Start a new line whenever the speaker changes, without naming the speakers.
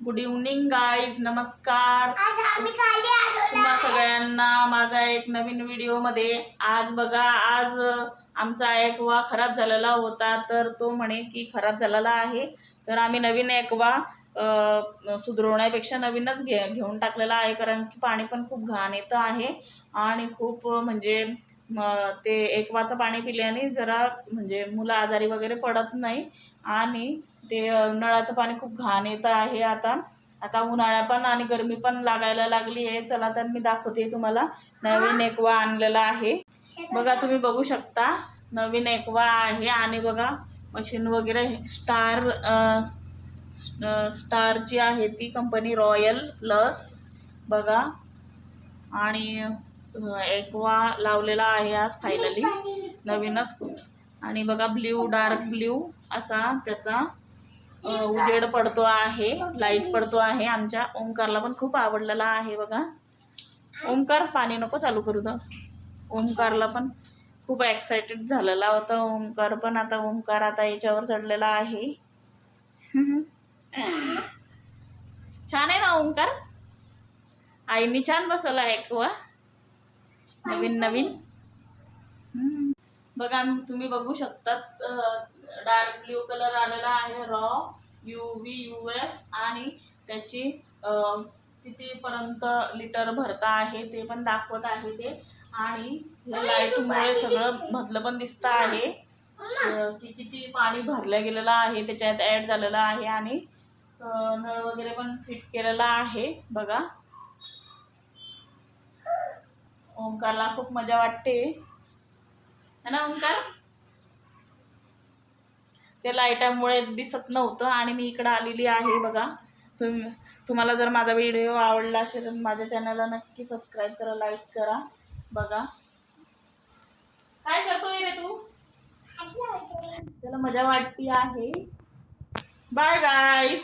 Good evening guys, नमस्कार तुम्हा सगळ्यांना माझा एक नवीन व्हिडिओमध्ये। आज बघा, आज आमचा ॲक्वा खराब झालेला होता, तर तो म्हणे की खराब झालेला आहे, तर आम्ही नवीन ॲक्वा सुधारण्यापेक्षा नवीनच घेऊन टाकलेला आहे, कारण की पाणी पण खूप घाण येतं आहे आणि खूप म्हणजे ते ॲक्वाचं पाणी पिल्याने जरा म्हणजे मुलं आजारी वगैरे पडत नाही आणि ते नळाचं पाणी खूप घाण येतं आहे। आता उन्हाळा पण आणि गरमी पण लागायला लागली आहे। चला तर मी दाखवते तुम्हाला, नवीन ॲक्वा आणलेला आहे बघा, तुम्ही बघू शकता नवीन ॲक्वा आहे आणि बघा मशीन वगैरे स्टारची आहे ती कंपनी, रॉयल प्लस बघा, आणि ॲक्वा लावलेला आहे आज फायनली नवीनच। आणि बघा ब्ल्यू, डार्क ब्ल्यू असा त्याचा उजेड पडतो आहे, लाईट पडतो आहे। आमच्या ओंकारला पण खूप आवडलेला आहे बघा। ओंकार पाणी नको चालू करू द, ओंकारला पण खूप एक्साइटेड झालेला होता ओंकार पण। आता ओंकार आता याच्यावर चढलेला आहे छान आहे ना ओंकार, आईनी छान बसवला ॲक्वा नवीन नवीन बघा। तुम्ही बघू शकतात डार्क ब्ल्यू कलर आलेला आहे, रॉ UV UF, आणि त्याची कितीपर्यंत लिटर भरता आहे ते पण दाखवत आहे ते, आणि लाईटमुळे सगळं मधलं पण दिसतं आहे की किती पाणी भरलं गेलेलं आहे, त्याच्यात ॲड झालेलं आहे, आणि नळ वगैरे पण फिट केलेला आहे बघा। ओंकारला खूप मजा वाटते है ना ओंकार, ते लाईटामुळे दिसत नव्हतं आणि मी इकडे आलेली आहे बघा। तुम्हाला जर माझा व्हिडिओ आवडला असेल तर माझ्या चॅनलला नक्की सबस्क्राईब करा, लाईक करा बघा। काय करतोय रे तू, त्याला मजा वाटती आहे। Bye bye.